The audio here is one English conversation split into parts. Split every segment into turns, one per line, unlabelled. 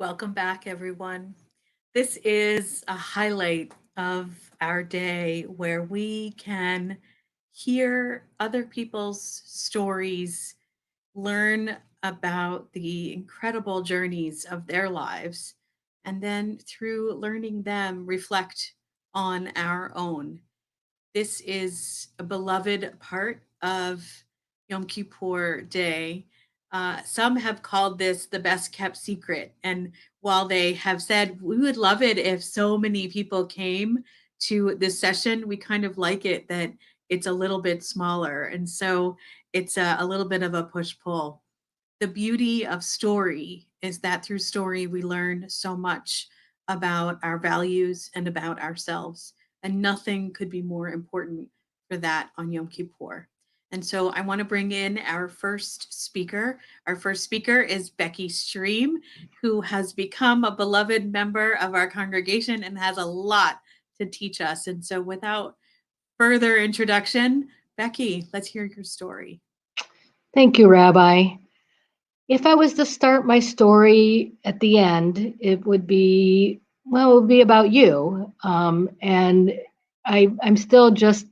Welcome back, everyone. This is a highlight of our day where we can hear other people's stories, learn about the incredible journeys of their lives, and then through learning them, reflect on our own. This is a beloved part of Yom Kippur Day. Some have called this the best kept secret. And while they have said, we would love it if so many people came to this session, we kind of like it that it's a little bit smaller. And so it's a little bit of a push pull. The beauty of story is that through story, we learn so much about our values and about ourselves. And nothing could be more important for that on Yom Kippur. And so I want to bring in our first speaker. Our first speaker is Becky Stream, who has become a beloved member of our congregation and has a lot to teach us. And so without further introduction, Becky, let's hear your story.
Thank you, Rabbi. If I was to start my story at the end, it would be about you. And I'm still just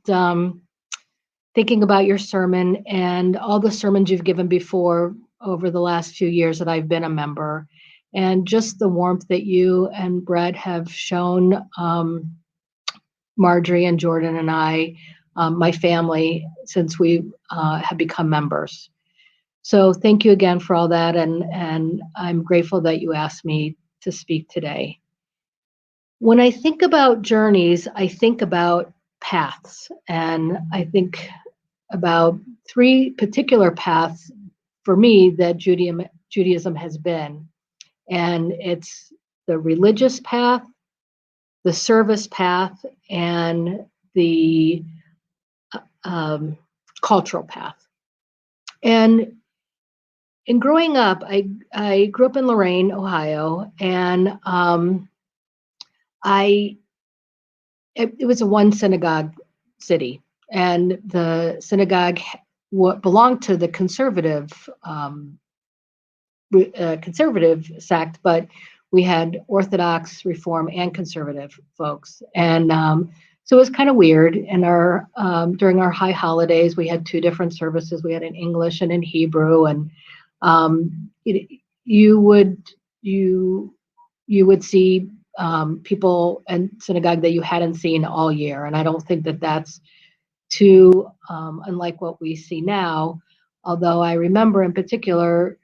thinking about your sermon and all the sermons you've given before over the last few years that I've been a member, and just the warmth that you and Brett have shown Marjorie and Jordan and I, my family, since we have become members. So thank you again for all that, and I'm grateful that you asked me to speak today. When I think about journeys, I think about paths, and I think about three particular paths for me that Judaism has been, and it's the religious path, the service path, and the um, cultural path. And in growing up, I grew up in Lorain, Ohio, and I it was a one synagogue city, and the synagogue belonged to the conservative sect, but we had Orthodox, Reform, and conservative folks, and so it was kind of weird. And our during our high holidays, we had two different services. We had in English and in Hebrew, and it, you would you you would see people in synagogue that you hadn't seen all year, and I don't think that that's too unlike what we see now. Although I remember in particular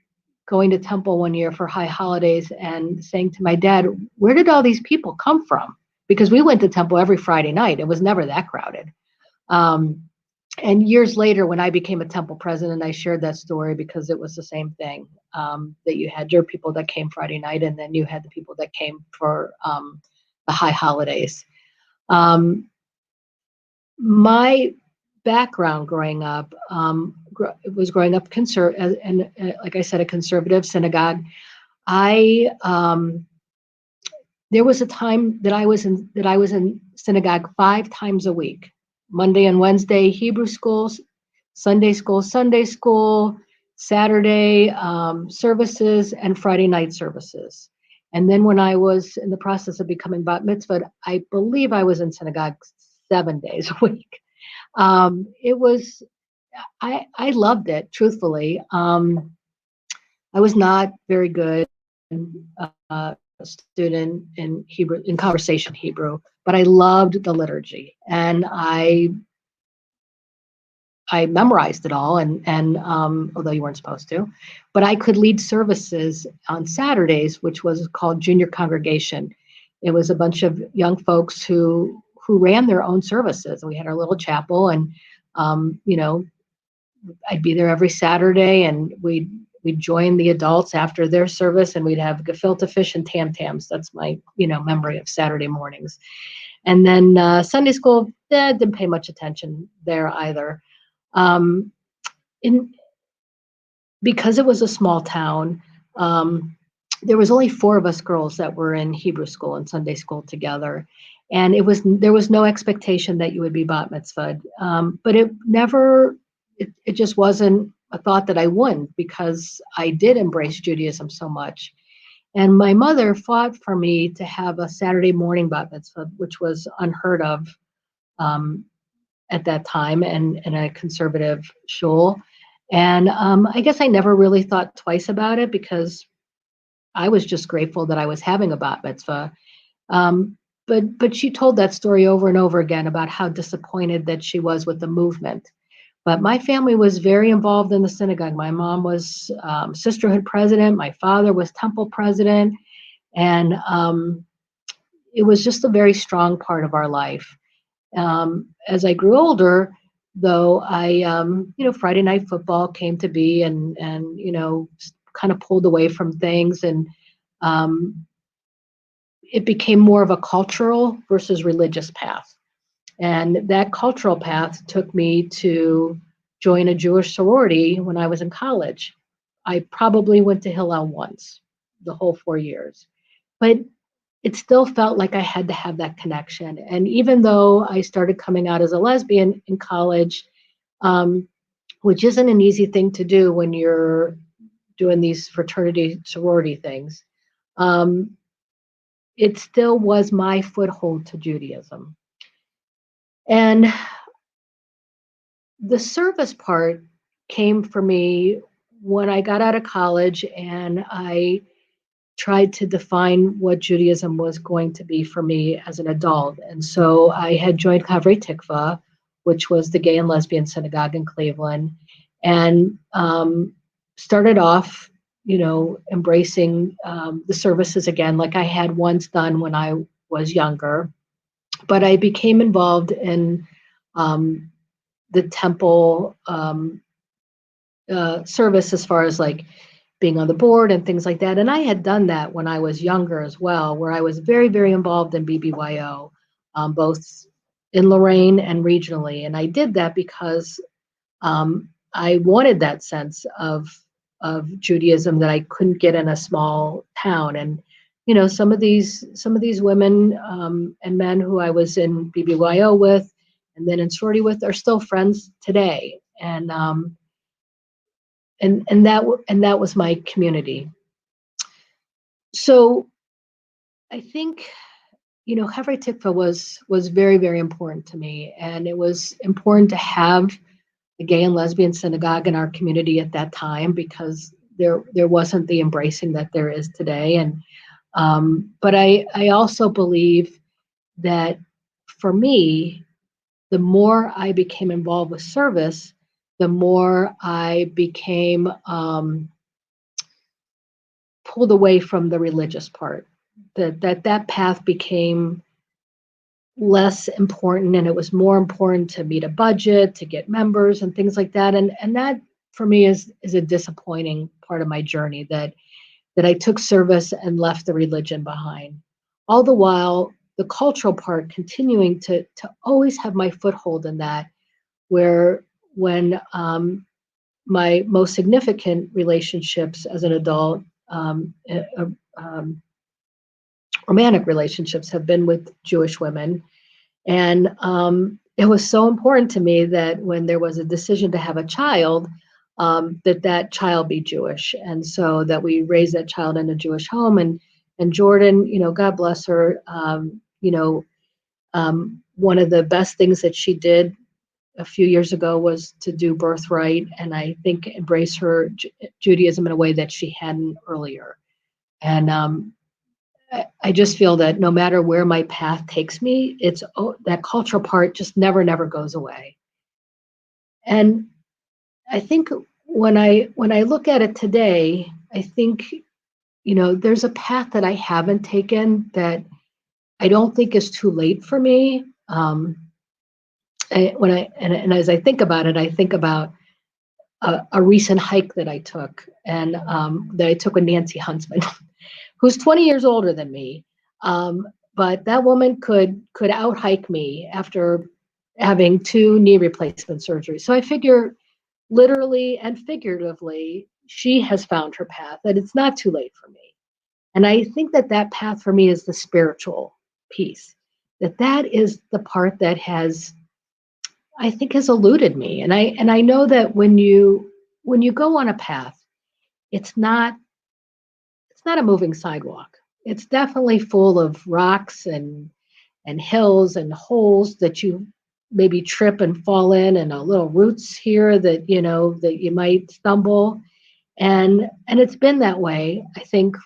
going to temple one year for high holidays and saying to my dad, "Where did all these people come from?" Because we went to temple every Friday night. It was never that crowded. Um, and years later, when I became a temple president, I shared that story because it was the same thing, that you had your people that came Friday night, and then you had the people that came for the high holidays. Um, my background growing up was growing up and like I said, a conservative synagogue. I There was a time that I was in synagogue 5 times a week: Monday and Wednesday Hebrew schools, Sunday school, Saturday services, and Friday night services. And then when I was in the process of becoming bat mitzvah, I believe I was in synagogue 7 days a week. It was I loved it, truthfully. I was not very good student in Hebrew, in conversation Hebrew, but I loved the liturgy, and I memorized it all, and although you weren't supposed to, but I could lead services on Saturdays, which was called junior congregation. It was a bunch of young folks who ran their own services. We had our little chapel, and you know, I'd be there every Saturday, and we'd join the adults after their service, and we'd have gefilte fish and tam tams. That's my memory of Saturday mornings. And then Sunday school, didn't pay much attention there either. Um, in Because it was a small town, there was only four of us girls that were in Hebrew school and Sunday school together, and there was no expectation that you would be bat mitzvahed. But it just wasn't a thought that I wouldn't, because I did embrace Judaism so much. And my mother fought for me to have a Saturday morning bat mitzvah, which was unheard of um, at that time and in a conservative shul. And I guess I never really thought twice about it because I was just grateful that I was having a bat mitzvah. Um, but she told that story over and over again about how disappointed that she was with the movement. But my family was very involved in the synagogue. My mom was sisterhood president. My father was temple president, and it was just a very strong part of our life. As I grew older, though, Friday night football came to be, and kind of pulled away from things, and um, it became more of a cultural versus religious path. And that cultural path took me to join a Jewish sorority when I was in college. I probably went to Hillel once, the whole 4 years, but it still felt like I had to have that connection. And even though I started coming out as a lesbian in college, um, which isn't an easy thing to do when you're doing these fraternity sorority things, um, it still was my foothold to Judaism. And the service part came for me when I got out of college and I tried to define what Judaism was going to be for me as an adult. And so I had joined Chavrei Tikva, which was the gay and lesbian synagogue in Cleveland, and started off, embracing the services again, like I had once done when I was younger. But I became involved in um, the temple service as far as like being on the board and things like that. And I had done that when I was younger as well, where I was very, very involved in BBYO, both in Lorraine and regionally. And I did that because I wanted that sense of Judaism that I couldn't get in a small town. And some of these women and men who I was in BBYO with, and then in sorority with, are still friends today. And that was my community. So I think Havre Tikva was very, very important to me, and it was important to have a gay and lesbian synagogue in our community at that time because there wasn't the embracing that there is today. And but I also believe that for me, the more I became involved with service, the more I became pulled away from the religious part. That path became less important, and it was more important to meet a budget, to get members and things like that. And that for me is a disappointing part of my journey, that I took service and left the religion behind. All the while, the cultural part continuing to always have my foothold in that, where when my most significant relationships as an adult, um, romantic relationships, have been with Jewish women. And it was so important to me that when there was a decision to have a child, that child be Jewish, and so that we raise that child in a Jewish home. And Jordan, God bless her, one of the best things that she did a few years ago was to do birthright, and I think embrace her Judaism in a way that she hadn't earlier. And I just feel that no matter where my path takes me, that cultural part just never, never goes away. And I think when I look at it today, I think there's a path that I haven't taken that I don't think is too late for me. And as I think about it, I think about a recent hike that I took, and that I took with Nancy Huntsman, who's 20 years older than me. But that woman could out hike me after having 2 knee replacement surgeries. So I figure, literally and figuratively, she has found her path, that it's not too late for me. And I think that path for me is the spiritual piece, that is the part that I think has eluded me. And I know that when you go on a path, it's not not a moving sidewalk. It's definitely full of rocks and hills and holes that you maybe trip and fall in, and little roots here that that you might stumble. And it's been that way, I think,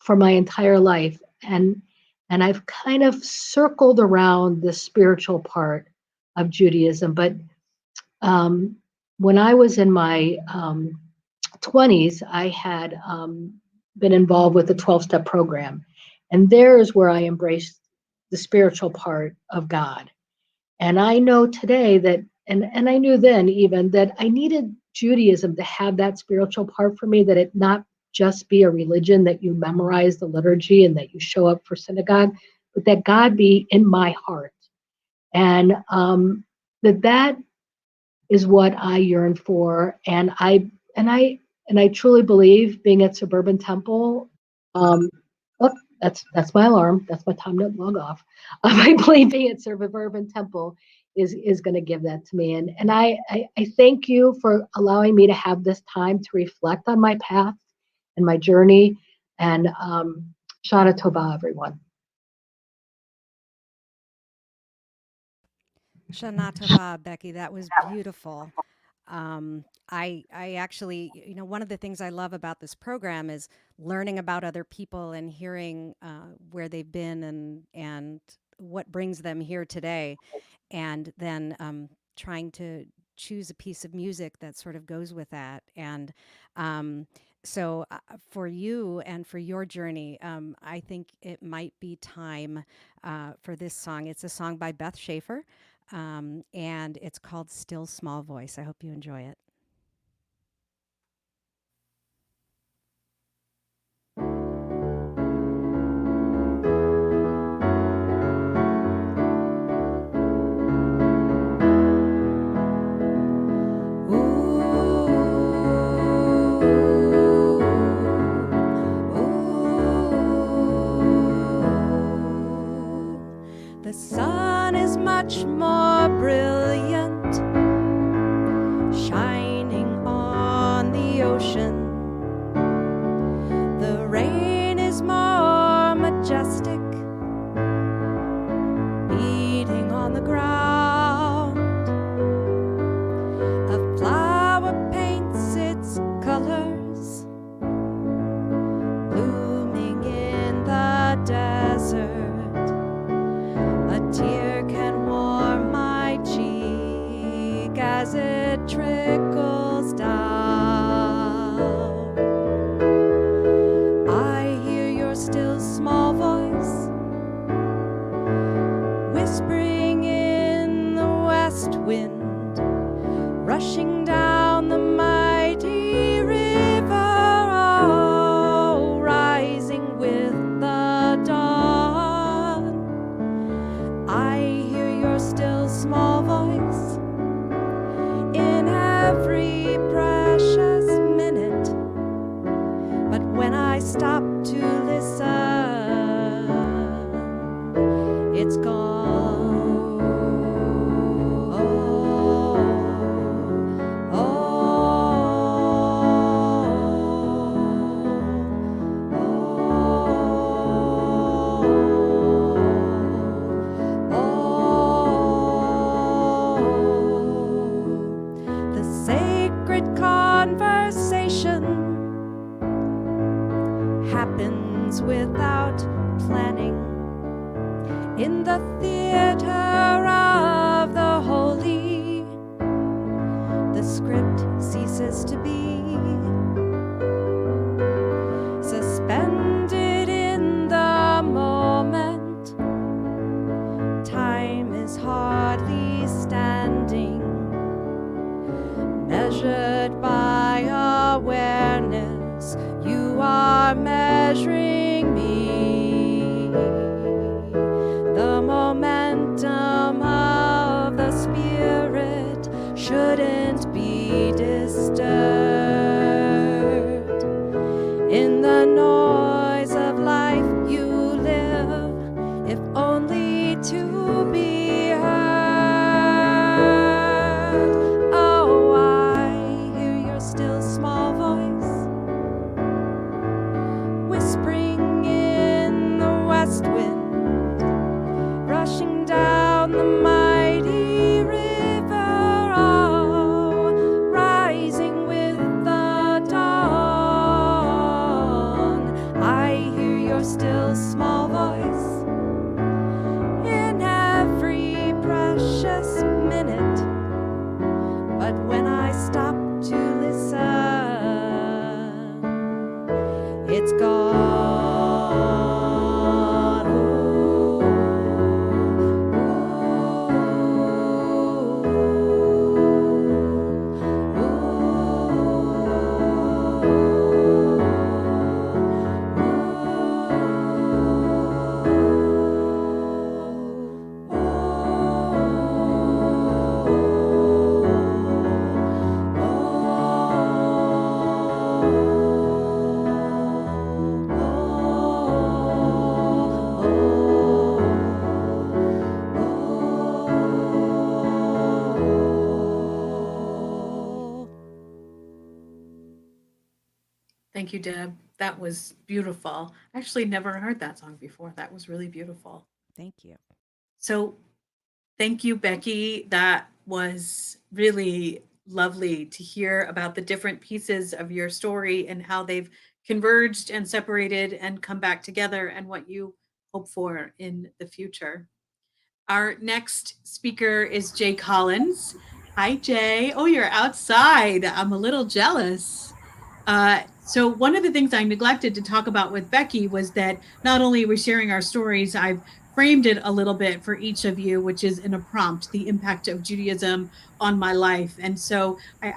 for my entire life. And I've kind of circled around the spiritual part of Judaism. But um, when I was in my 20s, I had been involved with the 12-step program. And there's where I embraced the spiritual part of God. And I know today that, and I knew then even that I needed Judaism to have that spiritual part for me, that it not just be a religion that you memorize the liturgy and that you show up for synagogue, but that God be in my heart. And that is what I yearn for. And I truly believe, being at Suburban Temple, um, oh, that's my alarm. That's my time to log off. I believe being at Suburban Temple is going to give that to me. And I thank you for allowing me to have this time to reflect on my path and my journey. And Shana Tova, everyone.
Shana Tova, Becky, that was beautiful. I actually, one of the things I love about this program is learning about other people and hearing where they've been and what brings them here today, and then trying to choose a piece of music that sort of goes with that. And um, so, for you and for your journey, I think it might be time for this song. It's a song by Beth Schaefer, and it's called Still Small Voice. I hope you enjoy it. The sun is much more brilliant, shining on the ocean. The rain is more majestic, beating on the ground. A flower paints its colors, blooming in the desert. A tear can warm my cheek as it trickles down. I hear your still small voice whispering in the west wind, rushing down the mighty river, oh, rising with the dawn. I hear your still small voice in every precious minute, but when I stop to listen, it's gone. The sacred conversation happens without planning in the theater of the holy. The script ceases to be, suspended in the moment. Time is hardly standing, measured by awareness. You are measuring me. The momentum of the spirit shouldn't be disturbed. In the noise of life you live, if only to be heard. Oh, I hear your still small voice It's God.
Thank you, Deb. That was beautiful. I actually never heard that song before. That was really beautiful.
Thank you.
So, thank you, Becky. That was really lovely to hear about the different pieces of your story and how they've converged and separated and come back together and what you hope for in the future. Our next speaker is Jay Collins. Hi, Jay. Oh, you're outside. I'm a little jealous. So one of the things I neglected to talk about with Becky was that not only are we sharing our stories, I've framed it a little bit for each of you, which is in a prompt, the impact of Judaism on my life. And so I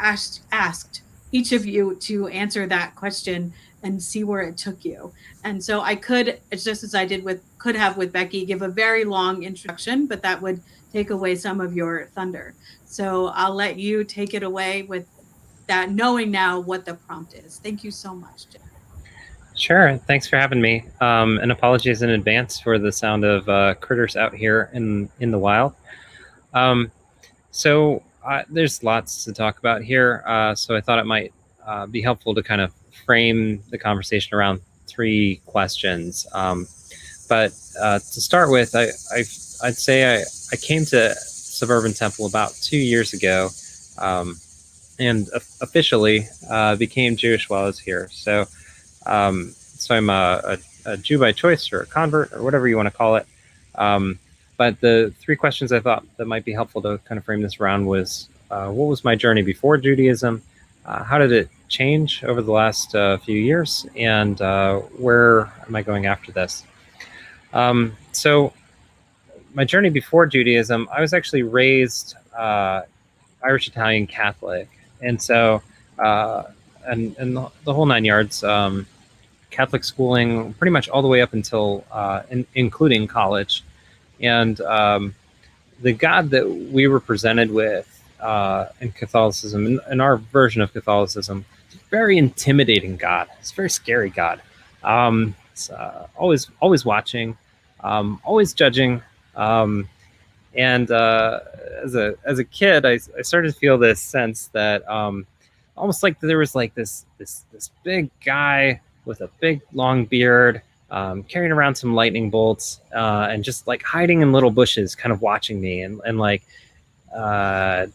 asked each of you to answer that question and see where it took you. And so I could, just as I did could have with Becky, give a very long introduction, but that would take away some of your thunder. So I'll let you take it away with that, knowing now what the prompt is. Thank you so much, Jay.
Sure. Thanks for having me. And apologies in advance for the sound of critters out here in the wild. So there's lots to talk about here. So I thought it might be helpful to kind of frame the conversation around three questions. But to start with, I'd say I came to Suburban Temple about 2 years ago, and officially became Jewish while I was here. So I'm a Jew by choice, or a convert, or whatever you want to call it. But the three questions I thought that might be helpful to kind of frame this around was, what was my journey before Judaism? How did it change over the last few years? And where am I going after this? So my journey before Judaism, I was actually raised Irish Italian Catholic. And so, and the whole nine yards, Catholic schooling pretty much all the way up until including college. And the God that we were presented with in Catholicism, in our version of Catholicism, it's a very intimidating God. It's a very scary God. It's always watching, always judging. And as a kid, I started to feel this sense that almost like there was like this big guy with a big long beard, carrying around some lightning bolts, and just like hiding in little bushes, kind of watching me. And like,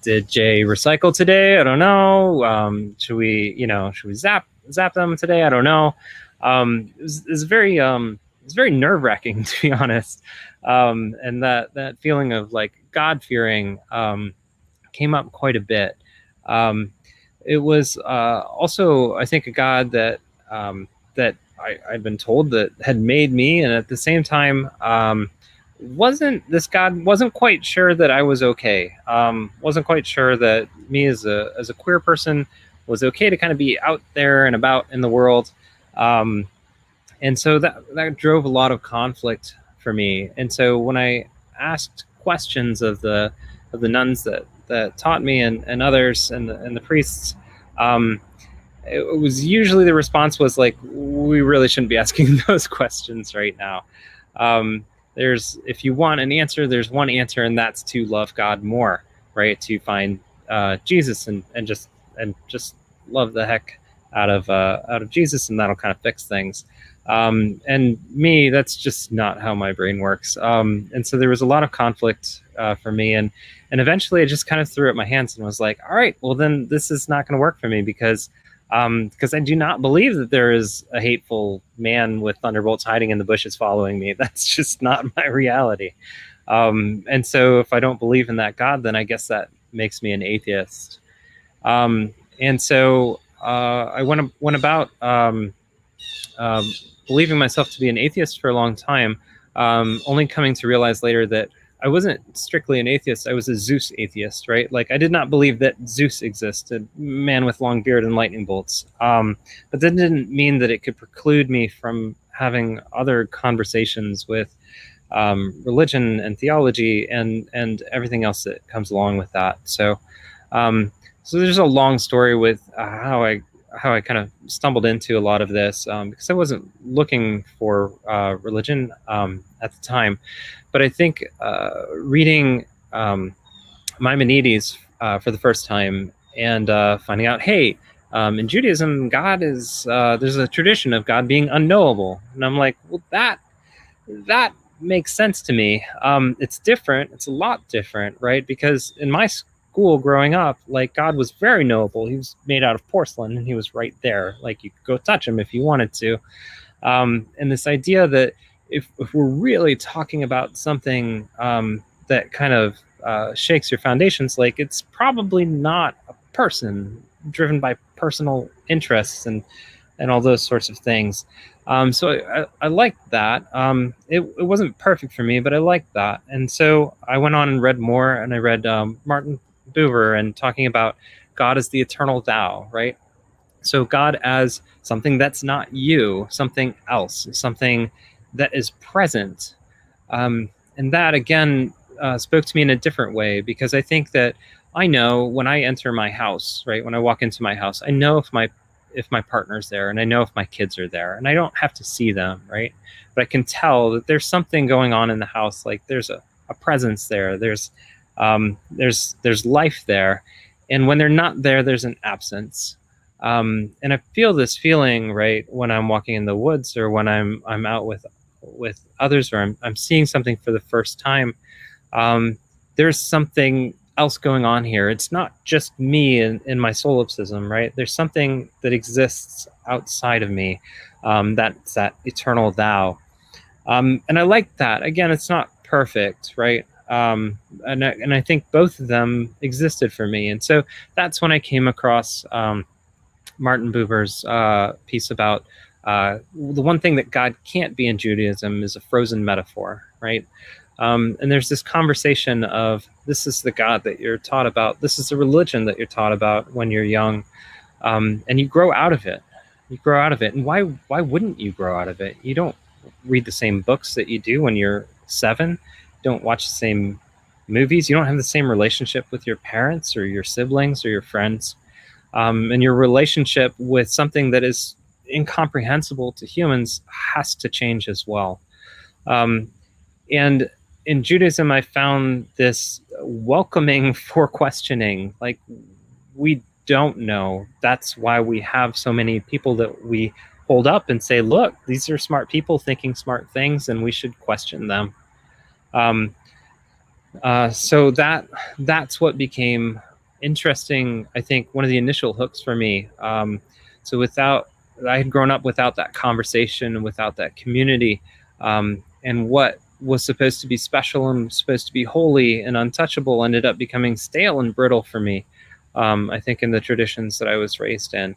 did Jay recycle today? I don't know. Should we zap them today? I don't know. It was very nerve wracking, to be honest. And that feeling of like God fearing came up quite a bit. It was also, I think, a God that I'd been told that had made me, and at the same time, this God wasn't quite sure that I was okay. Wasn't quite sure that me as a queer person was okay to kind of be out there and about in the world. And so that drove a lot of conflict for me. And so when I asked questions of the nuns that taught me, and others, and the priests, it was usually the response was like, we really shouldn't be asking those questions right now. If you want an answer, there's one answer, and that's to love God more, right? To find Jesus and just love the heck out of Jesus, and that'll kind of fix things. And me, that's just not how my brain works. And so there was a lot of conflict for me, and eventually I just kind of threw up my hands and was like, all right, well then this is not going to work for me, because I do not believe that there is a hateful man with thunderbolts hiding in the bushes following me. That's just not my reality. And so if I don't believe in that God, then I guess that makes me an atheist. And so I went about believing myself to be an atheist for a long time, only coming to realize later that I wasn't strictly an atheist. I was a Zeus atheist, right? Like I did not believe that Zeus existed, man with long beard and lightning bolts. But that didn't mean that it could preclude me from having other conversations with religion and theology and everything else that comes along with that. So there's a long story with how I kind of stumbled into a lot of this because I wasn't looking for religion at the time. But I think reading Maimonides for the first time and finding out, hey, in Judaism, God is there's a tradition of God being unknowable, and I'm like, well, that makes sense to me. It's different. It's a lot different, right? Because in my school growing up, like God was very knowable. He was made out of porcelain, and he was right there. Like you could go touch him if you wanted to. And this idea that if we're really talking about something that kind of shakes your foundations, like it's probably not a person driven by personal interests and all those sorts of things. So I liked that. It wasn't perfect for me, but I liked that. And so I went on and read more, and I read Martin Buber and talking about God as the eternal thou, right? So God as something that's not you, something else, something that is present. And that again spoke to me in a different way, because I think that I know when I enter my house, right? When I walk into my house, I know if my partner's there, and I know if my kids are there, and I don't have to see them, right? But I can tell that there's something going on in the house. Like there's a presence there. There's life there, and when they're not there, there's an absence. And I feel this feeling, right, when I'm walking in the woods or when I'm out with others, or I'm seeing something for the first time. There's something else going on here. It's not just me in my solipsism, right? There's something that exists outside of me. That's that eternal thou. And I like that. Again, it's not perfect, right? And I think both of them existed for me. And so that's when I came across Martin Buber's piece about the one thing that God can't be in Judaism is a frozen metaphor, right? And there's this conversation of this is the God that you're taught about. This is the religion that you're taught about when you're young, and you grow out of it. You grow out of it, and why wouldn't you grow out of it? You don't read the same books that you do when you're 7. You don't watch the same movies. You don't have the same relationship with your parents or your siblings or your friends. And your relationship with something that is incomprehensible to humans has to change as well. And in Judaism, I found this welcoming for questioning. Like, we don't know. That's why we have so many people that we hold up and say, look, these are smart people thinking smart things, and we should question them. So that's what became interesting. I think one of the initial hooks for me. So I had grown up without that conversation and without that community, and what was supposed to be special and supposed to be holy and untouchable ended up becoming stale and brittle for me. I think in the traditions that I was raised in.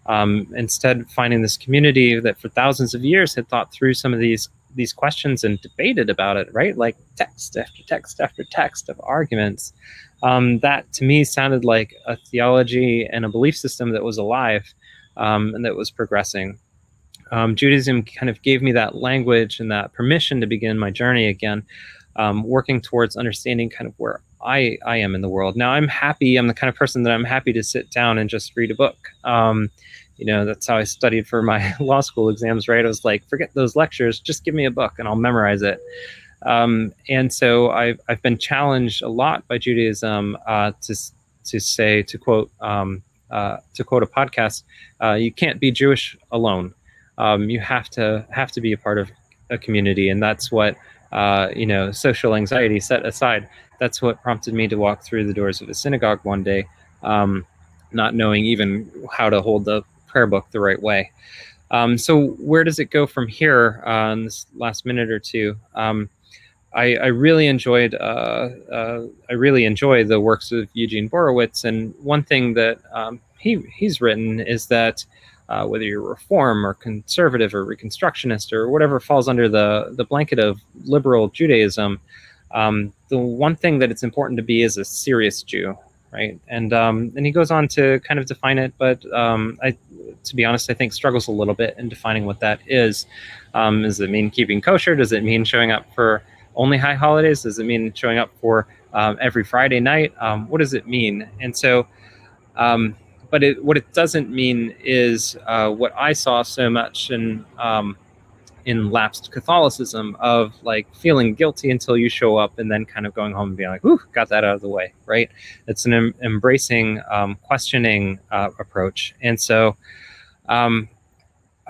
Instead, finding this community that for thousands of years had thought through some of these questions and debated about it, right? Like text after text after text of arguments. That to me sounded like a theology and a belief system that was alive, and that was progressing. Judaism kind of gave me that language and that permission to begin my journey again, working towards understanding kind of where I am in the world. Now I'm happy. I'm the kind of person that I'm happy to sit down and just read a book. That's how I studied for my law school exams, right? I was like, forget those lectures, just give me a book and I'll memorize it. And so I've been challenged a lot by Judaism to quote a podcast, you can't be Jewish alone. You have to be a part of a community, and that's what social anxiety set aside. That's what prompted me to walk through the doors of a synagogue one day, not knowing even how to hold the prayer book the right way. So where does it go from here in this last minute or two? I really enjoy the works of Eugene Borowitz, and one thing that he's written is that whether you're Reform or conservative or Reconstructionist or whatever falls under the blanket of liberal Judaism, the one thing that it's important to be is a serious Jew, right? And he goes on to kind of define it, but to be honest, I think struggles a little bit in defining what that is. Does it mean keeping kosher? Does it mean showing up for only high holidays? Does it mean showing up for every Friday night? What does it mean? And so, but what it doesn't mean is what I saw so much in lapsed Catholicism of like feeling guilty until you show up and then kind of going home and being like, "Ooh, got that out of the way," right? It's an embracing, questioning approach. And so, um,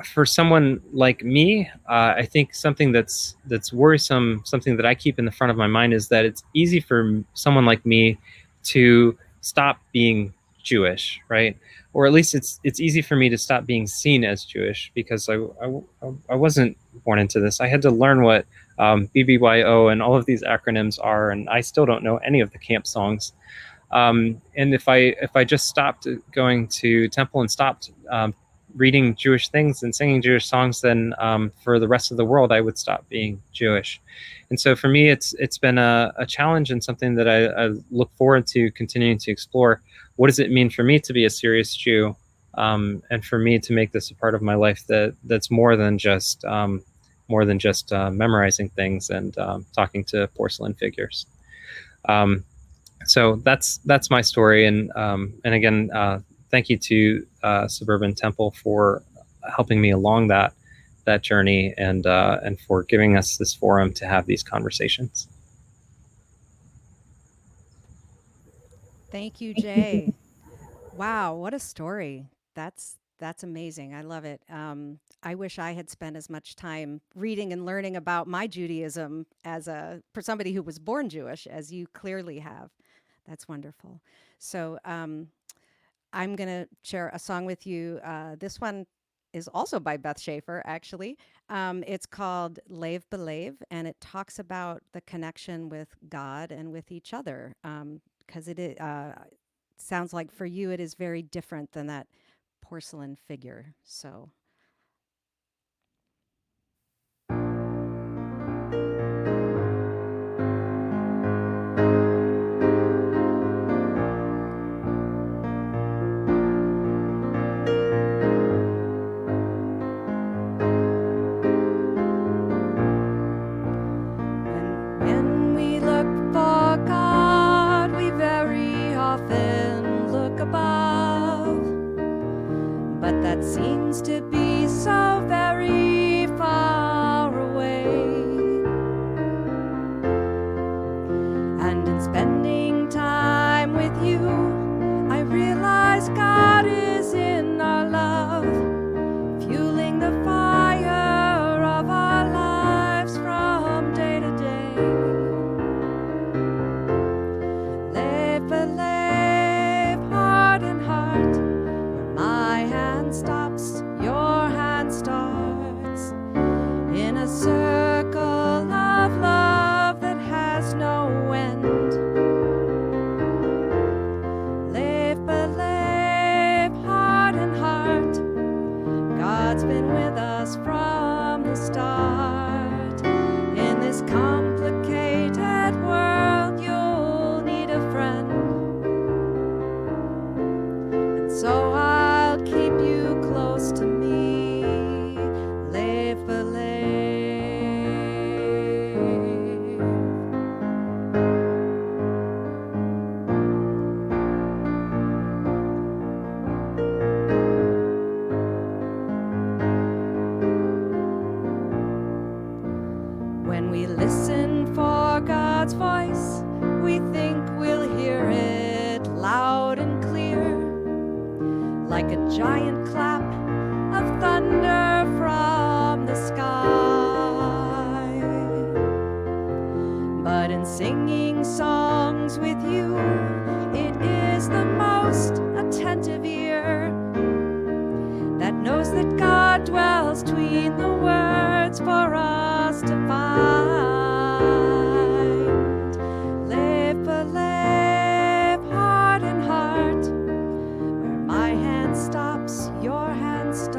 for someone like me, I think something that's worrisome, something that I keep in the front of my mind is that it's easy for someone like me to stop being Jewish, right? Or at least it's easy for me to stop being seen as Jewish because I wasn't born into this. I had to learn what BBYO and all of these acronyms are, and I still don't know any of the camp songs. And if I just stopped going to temple and stopped reading Jewish things and singing Jewish songs, then for the rest of the world, I would stop being Jewish. And so for me, it's been a challenge and something that I look forward to continuing to explore. What does it mean for me to be a serious Jew, and for me to make this a part of my life that's more than just memorizing things and talking to porcelain figures. So that's my story, and again, thank you to Suburban Temple for helping me along that journey and for giving us this forum to have these conversations.
Thank you, Jay. Wow, what a story. That's amazing. I love it. I wish I had spent as much time reading and learning about my Judaism for somebody who was born Jewish as you clearly have. That's wonderful. So I'm going to share a song with you. This one is also by Beth Schaefer, actually. It's called Lev Belev, and it talks about the connection with God and with each other. Because it sounds like for you it is very different than that porcelain figure. So when we look for God, we very often look above. But that seems to be so very far away. And in spending time with you, I realize God is in our love, fueling the fire of our lives from day to day. Lev Belev, heart and heart, where my hand stops, your hand starts, in a circle of love that has no end. Lev Belev, heart and heart, God's been with us from the start. In this complicated world, you'll need a friend. And so I'll keep you close to me, Lev Belev. When we listen for God's voice, we think we'll hear it loud and clear, like a giant clap of thunder from the sky. But in singing songs with you, it is the most attentive ear that knows that God dwells between the words for us to find. Lev Belev, heart and heart, where my hand stops, your hand starts.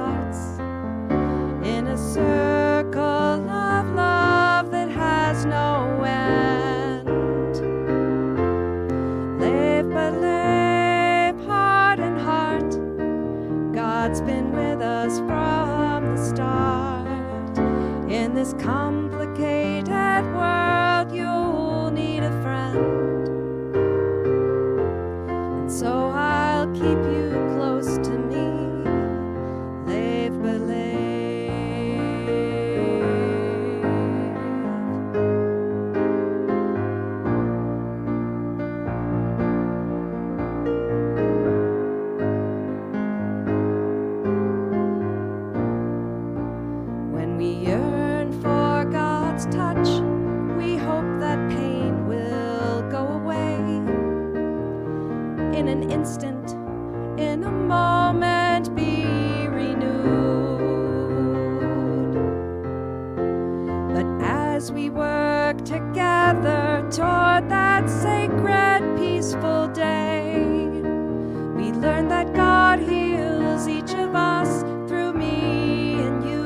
this complicated world, you'll need a friend. And so I'll keep you close to me, lev belev. When we yearn for God's touch, we hope that pain will go away. In an instant, in a moment, be renewed. But as we work together toward that sacred, peaceful day, we learn that God heals each of us through me and you.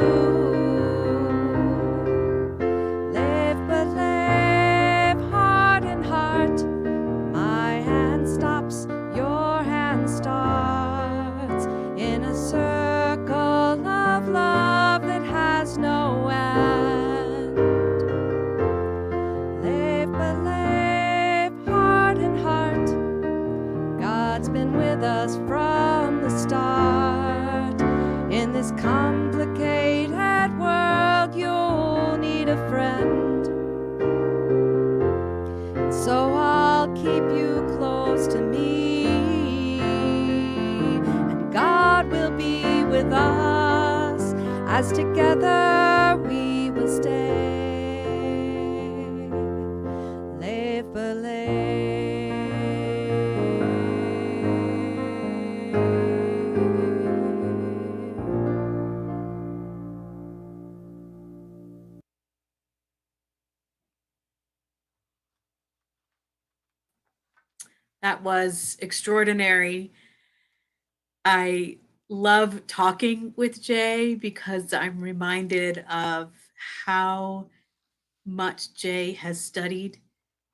Live but live, heart in heart. My hand stops, your hand starts, in a circle of love that has no end. Live but live, heart in heart. God's been with us from the start. In this complicated world, you'll need a friend. So I'll keep you close to me, and God will be with us as together we will stay. Lev
That was extraordinary. I love talking with Jay because I'm reminded of how much Jay has studied.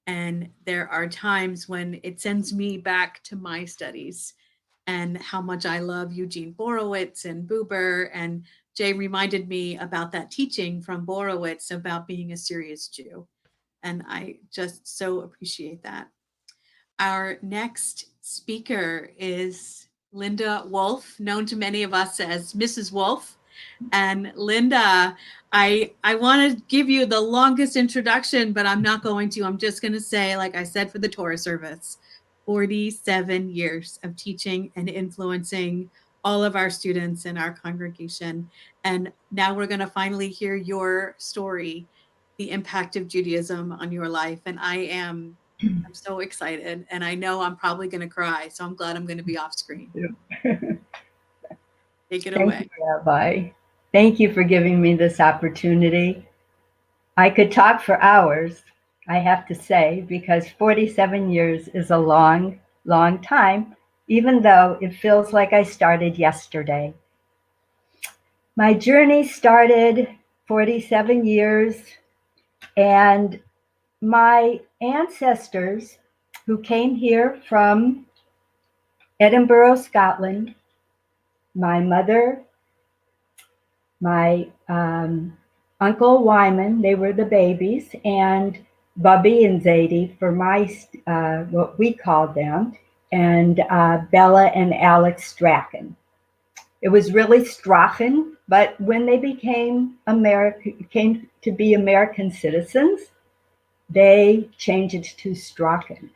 And there are times when it sends me back to my studies and how much I love Eugene Borowitz and Buber. And Jay reminded me about that teaching from Borowitz about being a serious Jew. And I just so appreciate that. Our next speaker is Linda Wolf, known to many of us as Mrs. Wolf. And Linda, I want to give you the longest introduction, but I'm not going to. I'm just going to say, like I said for the Torah service, 47 years of teaching and influencing all of our students in our congregation. And now we're going to finally hear your story, the impact of Judaism on your life. And I'm so excited, and I know I'm probably going to cry. So I'm glad I'm going to be off screen. Take it away.
Thank you, Rabbi. Thank you for giving me this opportunity. I could talk for hours, I have to say, because 47 years is a long, long time, even though it feels like I started yesterday. My journey started 47 years, and my ancestors who came here from Edinburgh, Scotland, my mother, my Uncle Wyman, they were the babies, and Bubby and Zadie for my, what we called them, and Bella and Alex Strachan. It was really Strachan, but when they came to be American citizens, they changed it to Strachan.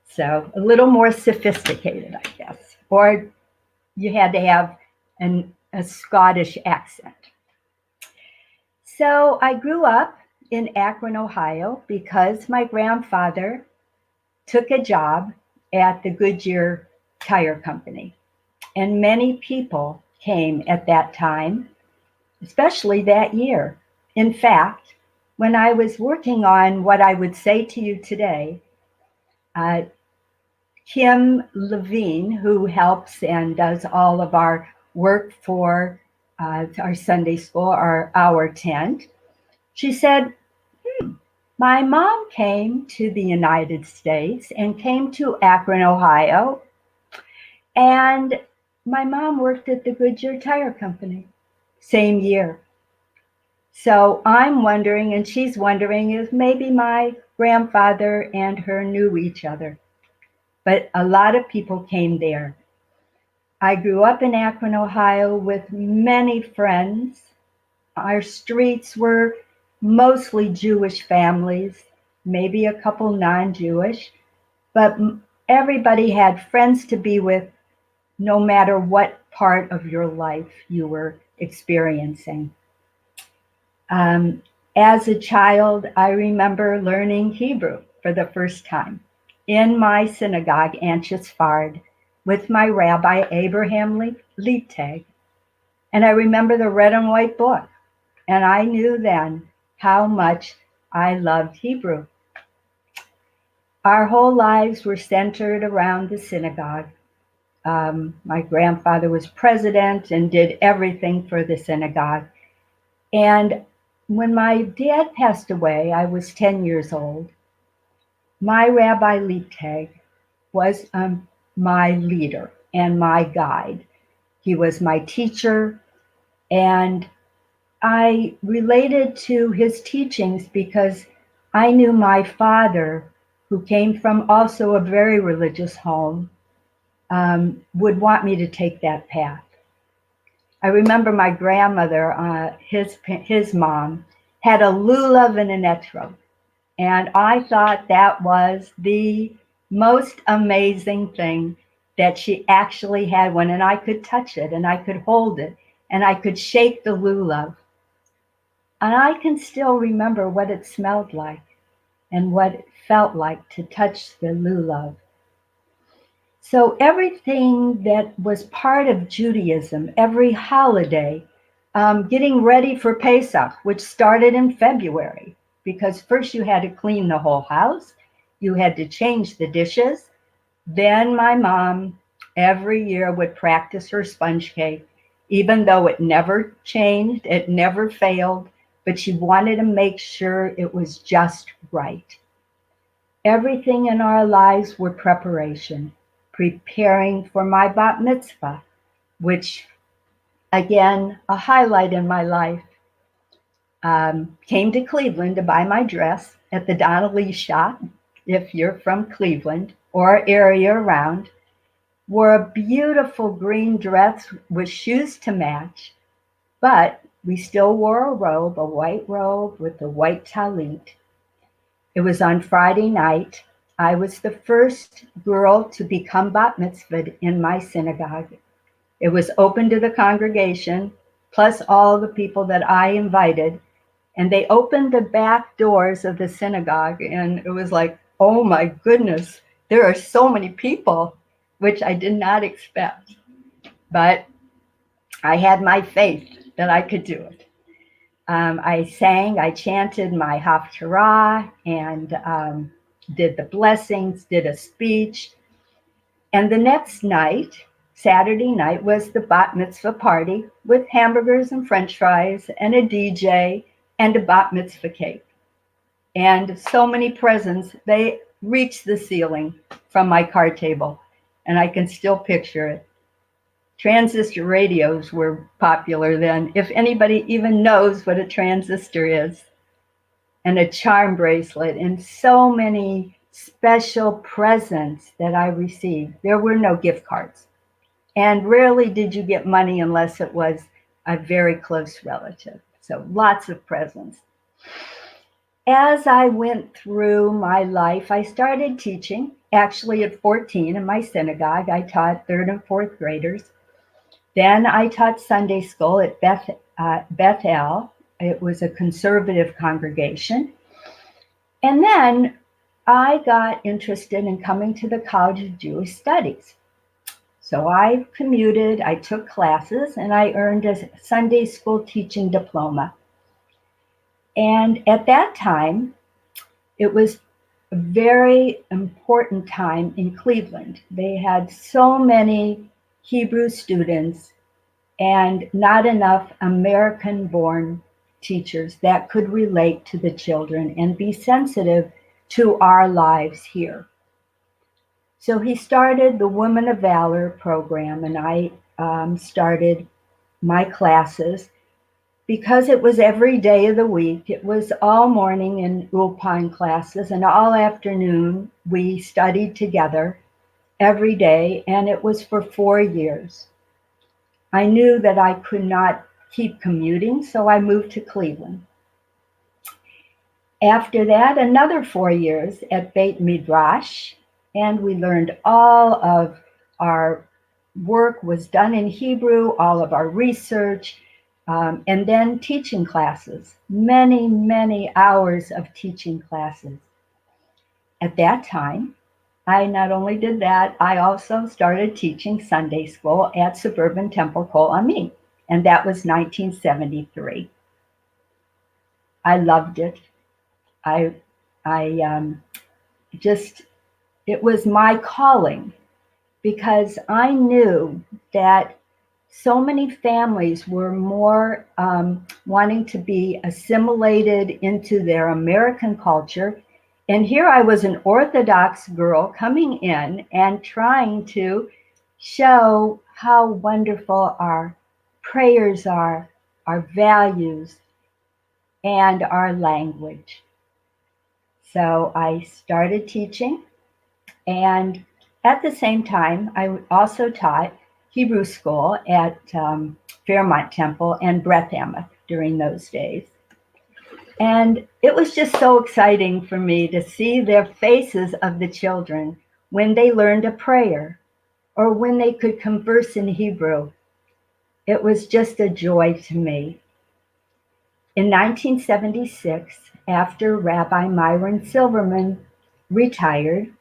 So a little more sophisticated, I guess. Or you had to have a Scottish accent. So I grew up in Akron, Ohio, because my grandfather took a job at the Goodyear Tire Company. And many people came at that time, especially that year. In fact, when I was working on what I would say to you today, Kim Levine, who helps and does all of our work for our Sunday school, our tent, she said, my mom came to the United States and came to Akron, Ohio, and my mom worked at the Goodyear Tire Company, same year. So I'm wondering, and she's wondering, if maybe my grandfather and her knew each other. But a lot of people came there. I grew up in Akron, Ohio, with many friends. Our streets were mostly Jewish families, maybe a couple non-Jewish, but everybody had friends to be with no matter what part of your life you were experiencing. Um, as a child, I remember learning Hebrew for the first time in my synagogue, Anshas Fard, with my rabbi, Abraham Liebtag. And I remember the red and white book. And I knew then how much I loved Hebrew. Our whole lives were centered around the synagogue. My grandfather was president and did everything for the synagogue. And when my dad passed away, I was 10 years old. My Rabbi Liebtag was my leader and my guide. He was my teacher, and I related to his teachings because I knew my father, who came from also a very religious home, would want me to take that path. I remember my grandmother, his mom, had a lulav and an etrog, and I thought that was the most amazing thing that she actually had one, and I could touch it, and I could hold it, and I could shake the lulav. And I can still remember what it smelled like and what it felt like to touch the lulav. So everything that was part of Judaism, every holiday, getting ready for Pesach, which started in February, because first you had to clean the whole house, you had to change the dishes. Then my mom every year would practice her sponge cake, even though it never changed, it never failed, but she wanted to make sure it was just right. Everything in our lives were preparation, preparing for my bat mitzvah, which, again, a highlight in my life. Came to Cleveland to buy my dress at the Donnelly shop, if you're from Cleveland or area around. Wore a beautiful green dress with shoes to match, but we still wore a robe, a white robe with a white talit. It was on Friday night. I was the first girl to become bat mitzvahed in my synagogue. It was open to the congregation, plus all the people that I invited. And they opened the back doors of the synagogue, and it was like, oh my goodness, there are so many people, which I did not expect. But I had my faith that I could do it. I sang, I chanted my Haftarah, and did the blessings, did a speech. And the next night, Saturday night, was the bat mitzvah party with hamburgers and french fries and a DJ and a bat mitzvah cake. And so many presents, they reached the ceiling from my card table. And I can still picture it. Transistor radios were popular then, if anybody even knows what a transistor is, and a charm bracelet, and so many special presents that I received. There were no gift cards. And rarely did you get money unless it was a very close relative. So lots of presents. As I went through my life, I started teaching. Actually, at 14 in my synagogue, I taught third and fourth graders. Then I taught Sunday school at Bethel. It was a conservative congregation. And then I got interested in coming to the College of Jewish Studies. So I commuted, I took classes, and I earned a Sunday school teaching diploma. And at that time, it was a very important time in Cleveland. They had so many Hebrew students and not enough American-born teachers that could relate to the children and be sensitive to our lives here. So he started the Women of Valor program, and I started my classes. because it was every day of the week. It was all morning in Ulpan classes, and all afternoon we studied together every day, and it was for 4 years. I knew that I could not keep commuting, so I moved to Cleveland. After that, another 4 years at Beit Midrash, and we learned all of our work was done in Hebrew, all of our research, and then teaching classes, many, many hours of teaching classes. At that time, I not only did that, I also started teaching Sunday school at suburban Temple-Kol, and that was 1973. I loved it. I, I just, it was my calling because I knew that so many families were more wanting to be assimilated into their American culture. And here I was, an Orthodox girl coming in and trying to show how wonderful our prayers are, our values, and our language. So I started teaching, and at the same time, I also taught Hebrew school at Fairmont Temple and Breath Amick during those days. And it was just so exciting for me to see their faces of the children when they learned a prayer or when they could converse in Hebrew. It was just a joy to me. In 1976, after Rabbi Myron Silverman retired,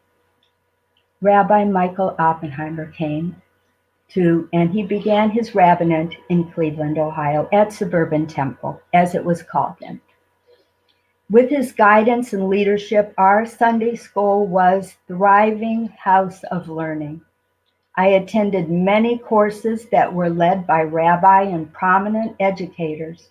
Rabbi Michael Oppenheimer came and he began his rabbinate in Cleveland, Ohio, at Suburban Temple, as it was called then. With his guidance and leadership, our Sunday school was a thriving house of learning. I attended many courses that were led by rabbi and prominent educators,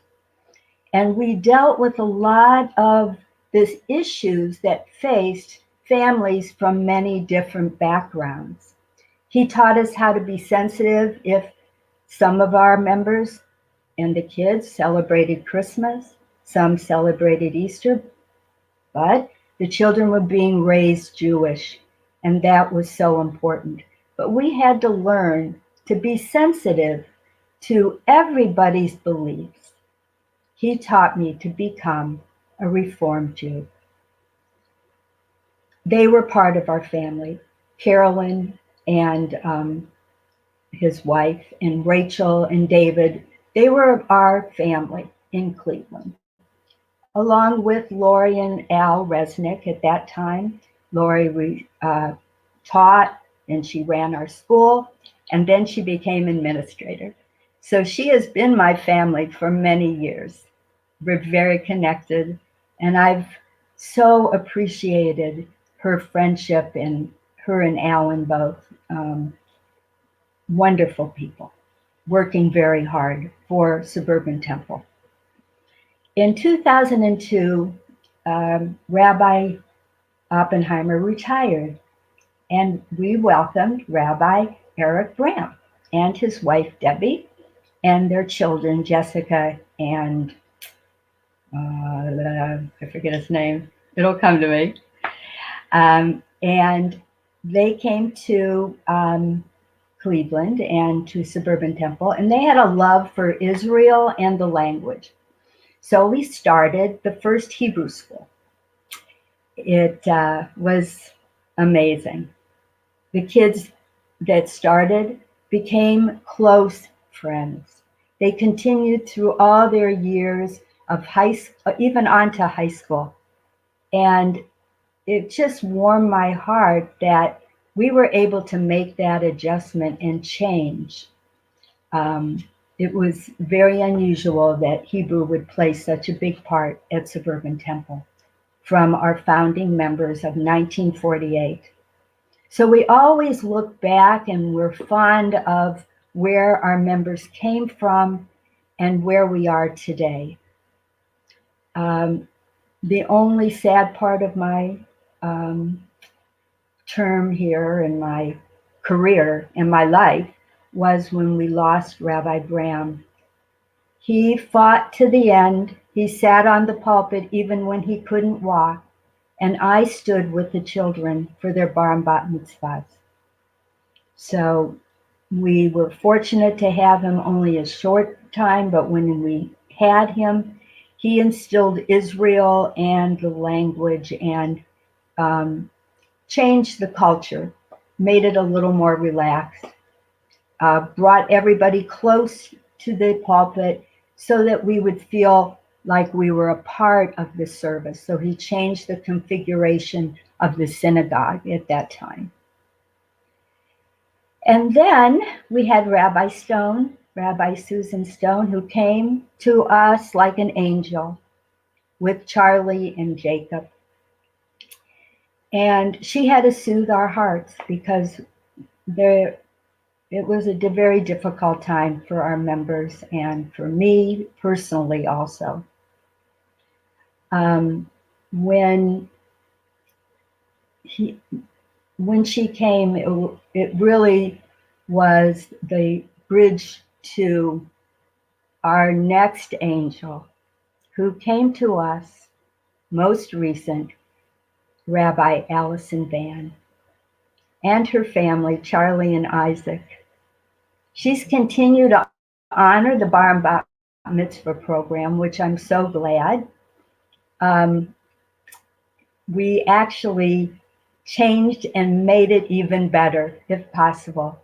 and we dealt with a lot of these issues that faced families from many different backgrounds. He taught us how to be sensitive if some of our members and the kids celebrated Christmas, some celebrated Easter, but the children were being raised Jewish, and that was so important. But we had to learn to be sensitive to everybody's beliefs. He taught me to become a Reformed Jew. They were part of our family. Carolyn and his wife, and Rachel and David, they were our family in Cleveland, along with Lori and Al Resnick at that time. Lori taught and she ran our school, and then she became administrator. So she has been my family for many years. We're very connected, and I've so appreciated her friendship and her and Alan both. Wonderful people working very hard for Suburban Temple. In 2002, Rabbi Oppenheimer retired, and we welcomed Rabbi Eric Bram and his wife Debbie and their children Jessica and I forget his name. It'll come to me. And they came to Cleveland and to Suburban Temple, and they had a love for Israel and the language. So we started the first Hebrew school. It was amazing. The kids that started became close friends. They continued through all their years of even on to high school. And it just warmed my heart that we were able to make that adjustment and change. It was very unusual that Hebrew would play such a big part at Suburban Temple from our founding members of 1948. So we always look back and we're fond of where our members came from and where we are today. The only sad part of my term here in my career, in my life, was when we lost Rabbi Bram. He fought to the end. He sat on the pulpit even when he couldn't walk. And I stood with the children for their bar and bat mitzvahs. So we were fortunate to have him only a short time, but when we had him, he instilled Israel and the language and um, changed the culture, made it a little more relaxed, brought everybody close to the pulpit so that we would feel like we were a part of the service. So he changed the configuration of the synagogue at that time. And then we had Rabbi Stone, Rabbi Susan Stone, who came to us like an angel with Charlie and Jacob. And she had to soothe our hearts because it was a very difficult time for our members and for me personally also. When he when she came, it really was the bridge to our next angel who came to us, most recent, Rabbi Allison Van, and her family, Charlie and Isaac. She's continued to honor the Bar and Bat Mitzvah program, which I'm so glad. We actually changed and made it even better, if possible.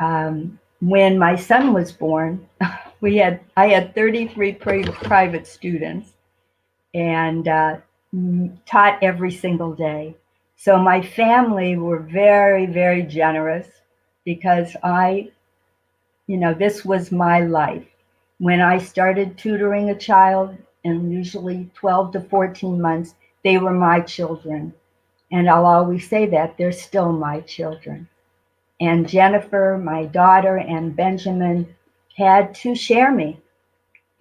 When my son was born, I had 33 private students and taught every single day. So my family were very, very generous because this was my life. When I started tutoring a child, and usually 12 to 14 months, they were my children. And I'll always say that they're still my children. And Jennifer, my daughter, and Benjamin had to share me,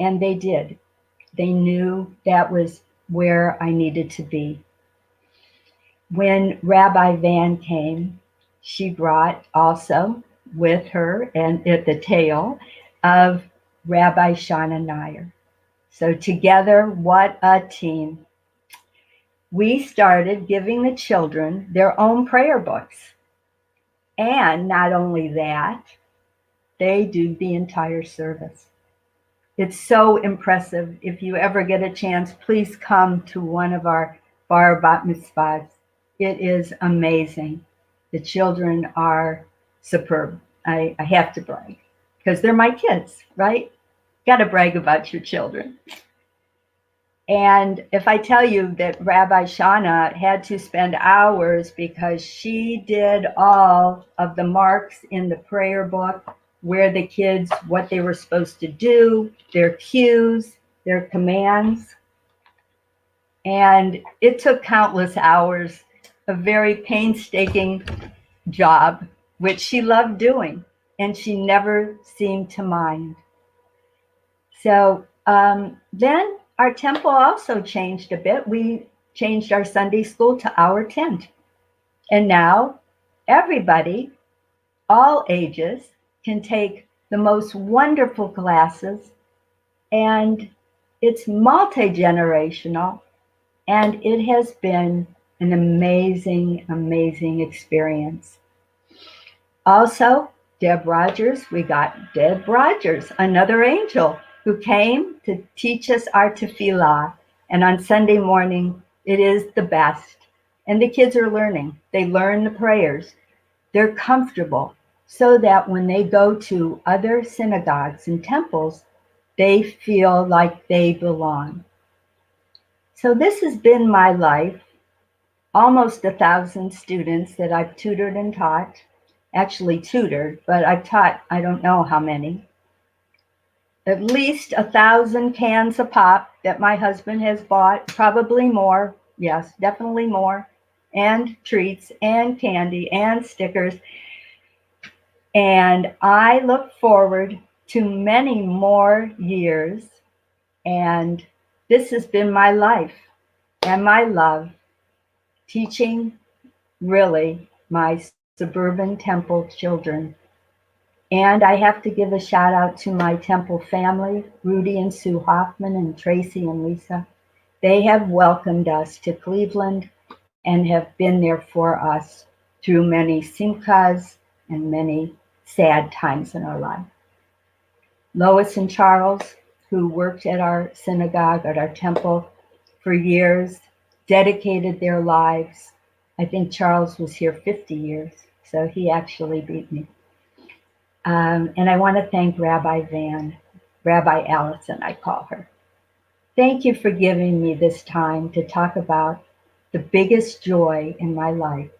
and they did. They knew that was where I needed to be. When Rabbi Van came, she brought also with her and at the tail of Rabbi Shauna Nair. So together, what a team. We started giving the children their own prayer books. And not only that, they do the entire service. It's so impressive. If you ever get a chance, please come to one of our bar bat mitzvahs. It is amazing. The children are superb. I have to brag because they're my kids, right? Got to brag about your children. And if I tell you that Rabbi Shauna had to spend hours because she did all of the marks in the prayer book, where the kids, what they were supposed to do, their cues, their commands. And it took countless hours, a very painstaking job, which she loved doing, and she never seemed to mind. So then our temple also changed a bit. We changed our Sunday school to our tent. And now everybody, all ages, can take the most wonderful classes, and it's multi-generational, and it has been an amazing, amazing experience. Also, Deb Rogers, we got Deb Rogers, another angel who came to teach us our tefillah. And on Sunday morning, it is the best. And the kids are learning. They learn the prayers. They're comfortable so that when they go to other synagogues and temples, they feel like they belong. So this has been my life. Almost 1,000 students that I've tutored and taught. Actually tutored, but I've taught I don't know how many. At least 1,000 cans of pop that my husband has bought, probably more. Yes, definitely more. And treats and candy and stickers. And I look forward to many more years. And this has been my life and my love, teaching really my suburban temple children. And I have to give a shout out to my Temple family, Rudy and Sue Hoffman and Tracy and Lisa. They have welcomed us to Cleveland and have been there for us through many simchas and many sad times in our life. Lois and Charles, who worked at our synagogue, at our temple for years, dedicated their lives. I think Charles was here 50 years, so he actually beat me. And I want to thank Rabbi Van, Rabbi Allison, I call her. Thank you for giving me this time to talk about the biggest joy in my life,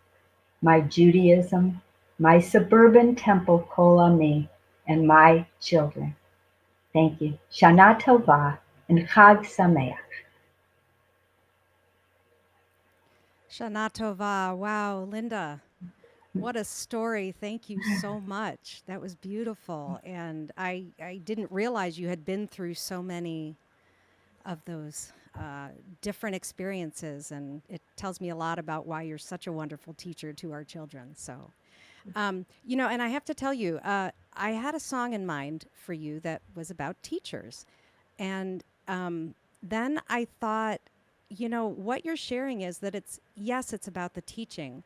my Judaism, my suburban Temple-Kol, and my children. Thank you. Shana Tova and Chag Sameach.
Shana Tova. Wow, Linda, what a story. Thank you so much. That was beautiful. And I didn't realize you had been through so many of those different experiences. And it tells me a lot about why you're such a wonderful teacher to our children. So, and I have to tell you, I had a song in mind for you that was about teachers. And then I thought, what you're sharing is that yes, it's about the teaching,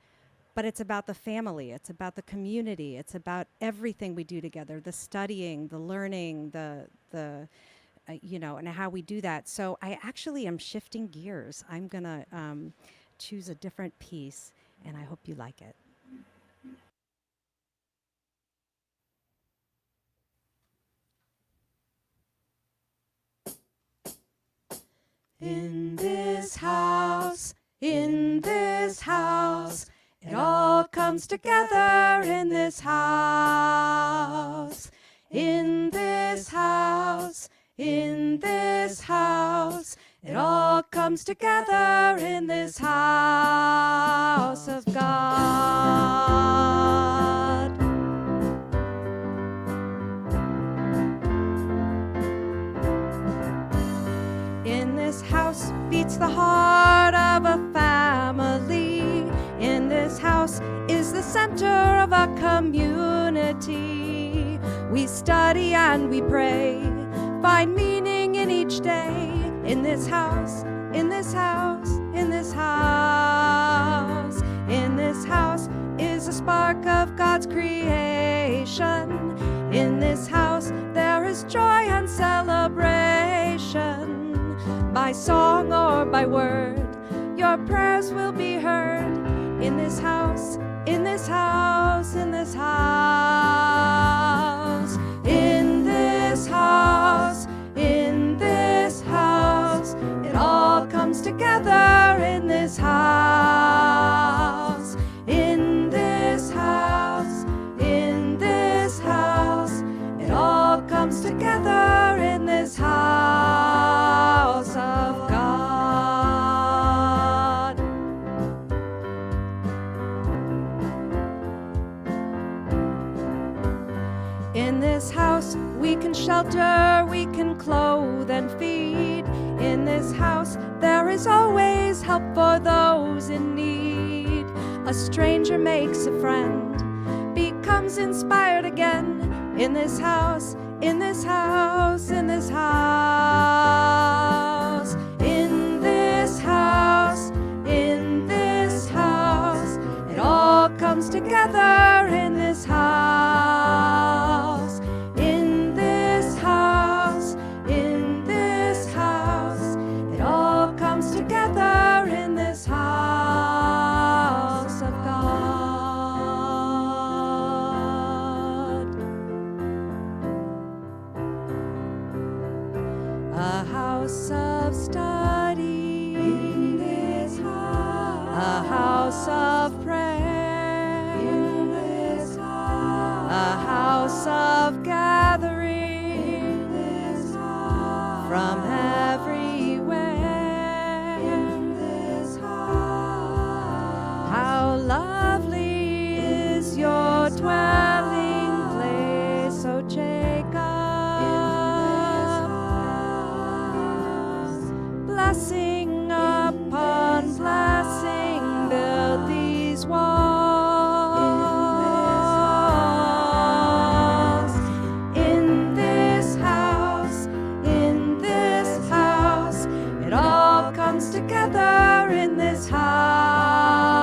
but it's about the family, it's about the community, it's about everything we do together, the studying, the learning, and how we do that. So I actually am shifting gears. I'm going to choose a different piece, and I hope you like it. In this house, it all comes together in this house. In this house, it all comes together in this house of God. In this house beats the heart of a family. In this house is the center of a community. We study and we pray, find meaning in each day. In this house, in this house, in this house. In this house is a spark of God's creation. In this house there is joy and celebration. By song or by word, your prayers will be heard. In this house, in this house, in this house. In this house, in this house, it all comes together in this house. In this house, in this house, it all comes together in this house of God. In this house we can shelter, we can clothe and feed. In this house there is always help for those in need. A stranger makes a friend, becomes inspired again. In this house, in this house, in this house. In this house, in this house, it all comes together in this house. In this house, in this house, it all comes together in this house of God. A house of study, in this house. A house of prayer, in this house. A house of gathering, in this house. From everywhere, in this house. How lovely is your dwelling place, O Jacob. Blessing upon blessing, build these walls. together in this house,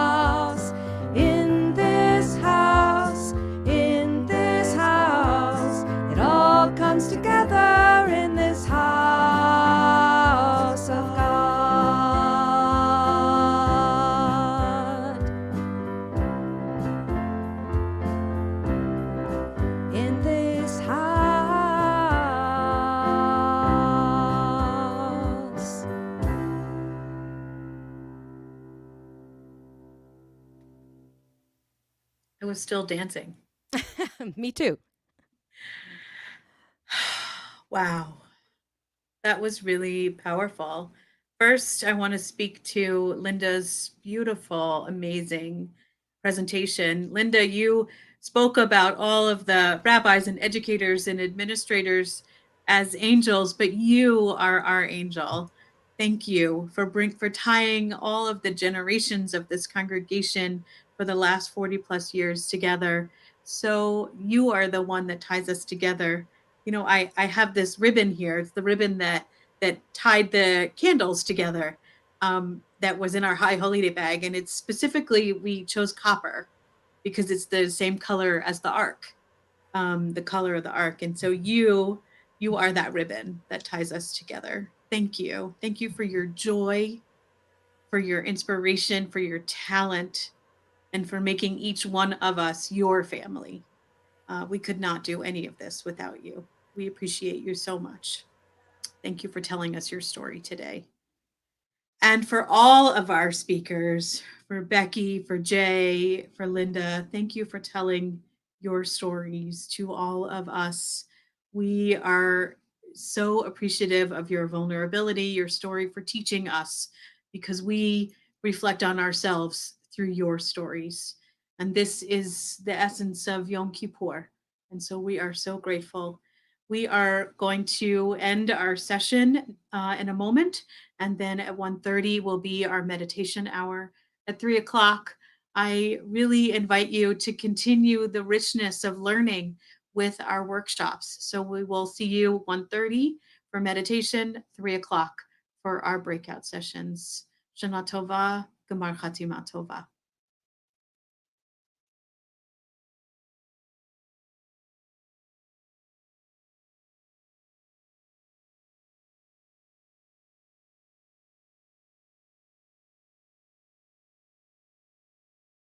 in this house, in this house. It all comes together in this house of God. In this house.
I was still dancing.
Me too.
Wow. That was really powerful. First, I want to speak to Linda's beautiful, amazing presentation. Linda, you spoke about all of the rabbis and educators and administrators as angels, but you are our angel. Thank you for tying all of the generations of this congregation for the last 40 plus years together. So you are the one that ties us together. You know, I have this ribbon here. It's the ribbon that tied the candles together, that was in our high holiday bag, and it's specifically we chose copper because it's the same color as the ark, the color of the ark. And so you are that ribbon that ties us together. Thank you. Thank you for your joy, for your inspiration, for your talent, and for making each one of us your family. We could not do any of this without you. We appreciate you so much. Thank you for telling us your story today. And for all of our speakers, for Becky, for Jay, for Linda, thank you for telling your stories to all of us. We are so appreciative of your vulnerability, your story, for teaching us, because we reflect on ourselves through your stories. And this is the essence of Yom Kippur. And so we are so grateful. We are going to end our session in a moment, and then at 1:30 will be our meditation hour. At 3 o'clock, I really invite you to continue the richness of learning with our workshops. So we will see you 1:30 for meditation, 3 o'clock for our breakout sessions. Shana Tova, Gemar Chatima Tova.